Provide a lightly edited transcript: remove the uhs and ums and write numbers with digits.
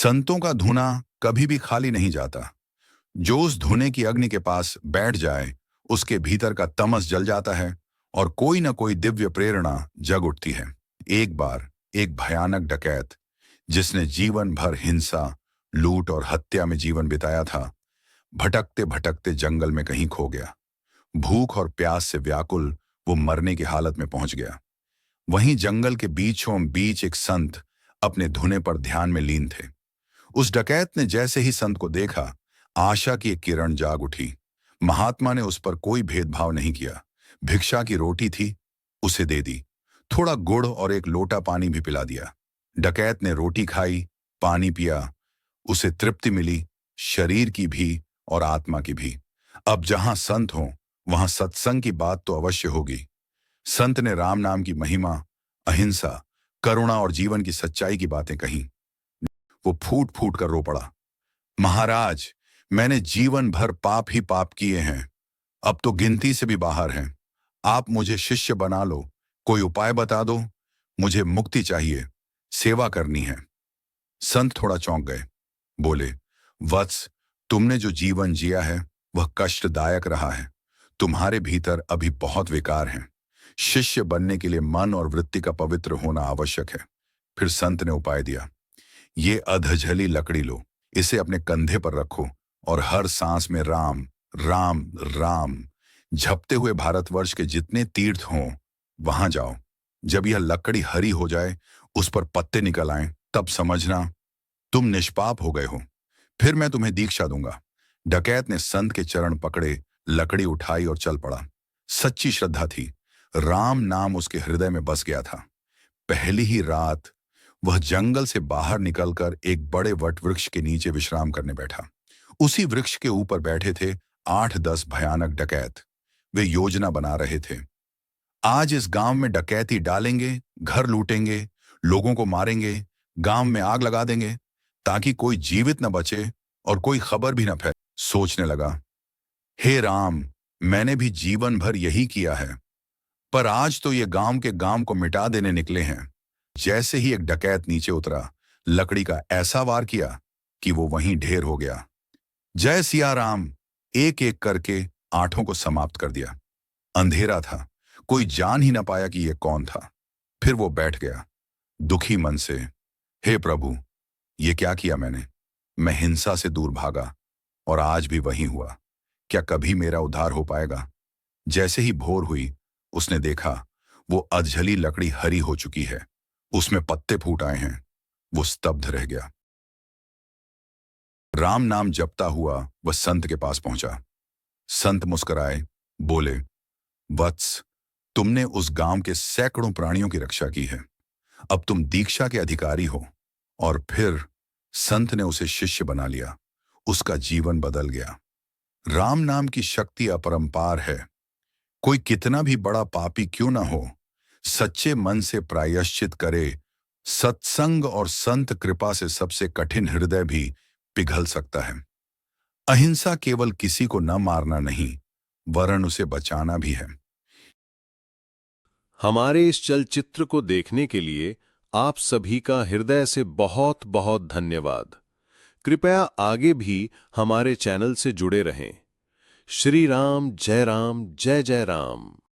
संतों का धुना कभी भी खाली नहीं जाता। जो उस धुने की अग्नि के पास बैठ जाए, उसके भीतर का तमस जल जाता है और कोई ना कोई दिव्य प्रेरणा जग उठती है। एक बार एक भयानक डकैत, जिसने जीवन भर हिंसा, लूट और हत्या में जीवन बिताया था, भटकते भटकते जंगल में कहीं खो गया। भूख और प्यास से व्याकुल वो मरने की हालत में पहुंच गया। वहीं जंगल के बीचों बीच एक संत अपने धुने पर ध्यान में लीन थे। उस डकैत ने जैसे ही संत को देखा, आशा की एक किरण जाग उठी। महात्मा ने उस पर कोई भेदभाव नहीं किया। भिक्षा की रोटी थी, उसे दे दी। थोड़ा गुड़ और एक लोटा पानी भी पिला दिया। डकैत ने रोटी खाई, पानी पिया। उसे तृप्ति मिली, शरीर की भी और आत्मा की भी। अब जहां संत हो, वहां सत्संग की बात तो अवश्य होगी। संत ने राम नाम की महिमा, अहिंसा, करुणा और जीवन की सच्चाई की बातें कही। वो फूट फूट कर रो पड़ा। महाराज, मैंने जीवन भर पाप ही पाप किए हैं। अब तो गिनती से भी बाहर हैं। आप मुझे शिष्य बना लो। कोई उपाय बता दो। मुझे मुक्ति चाहिए, सेवा करनी है। संत थोड़ा चौंक गए। बोले, वत्स, तुमने जो जीवन जिया है वह कष्टदायक रहा है। तुम्हारे भीतर अभी बहुत विकार हैं। शिष्य बनने के लिए मन और वृत्ति का पवित्र होना आवश्यक है। फिर संत ने उपाय दिया। ये अधजली लकड़ी लो, इसे अपने कंधे पर रखो और हर सांस में राम राम राम झपते हुए भारतवर्ष के जितने तीर्थ हों, वहां जाओ। जब यह लकड़ी हरी हो जाए, उस पर पत्ते निकल आए, तब समझना तुम निष्पाप हो गए हो। फिर मैं तुम्हें दीक्षा दूंगा। डकैत ने संत के चरण पकड़े, लकड़ी उठाई और चल पड़ा। सच्ची श्रद्धा थी। राम नाम उसके हृदय में बस गया था। पहली ही रात वह जंगल से बाहर निकलकर एक बड़े वट वृक्ष के नीचे विश्राम करने बैठा। उसी वृक्ष के ऊपर बैठे थे 8-10 भयानक डकैत। वे योजना बना रहे थे। आज इस गांव में डकैती डालेंगे, घर लूटेंगे, लोगों को मारेंगे, गांव में आग लगा देंगे, ताकि कोई जीवित न बचे और कोई खबर भी न फैले। सोचने लगा, हे राम, मैंने भी जीवन भर यही किया है, पर आज तो ये गांव के गांव को मिटा देने निकले हैं। जैसे ही एक डकैत नीचे उतरा, लकड़ी का ऐसा वार किया कि वो वहीं ढेर हो गया। जय सिया राम, एक एक करके आठों को समाप्त कर दिया। अंधेरा था, कोई जान ही न पाया कि ये कौन था। फिर वो बैठ गया दुखी मन से। हे प्रभु, ये क्या किया मैंने? मैं हिंसा से दूर भागा और आज भी वही हुआ। क्या कभी मेरा उद्धार हो पाएगा? जैसे ही भोर हुई, उसने देखा वो अधजली लकड़ी हरी हो चुकी है। उसमें पत्ते फूट आए हैं। वो स्तब्ध रह गया। राम नाम जपता हुआ वह संत के पास पहुंचा। संत मुस्कुराए, बोले, वत्स, तुमने उस गांव के सैकड़ों प्राणियों की रक्षा की है। अब तुम दीक्षा के अधिकारी हो। और फिर संत ने उसे शिष्य बना लिया। उसका जीवन बदल गया। राम नाम की शक्ति अपरंपार है। कोई कितना भी बड़ा पापी क्यों ना हो, सच्चे मन से प्रायश्चित करे, सत्संग और संत कृपा से सबसे कठिन हृदय भी पिघल सकता है। अहिंसा केवल किसी को न मारना नहीं, वरन उसे बचाना भी है। हमारे इस चलचित्र को देखने के लिए आप सभी का हृदय से बहुत बहुत धन्यवाद। कृपया आगे भी हमारे चैनल से जुड़े रहें। श्री राम जय जय राम।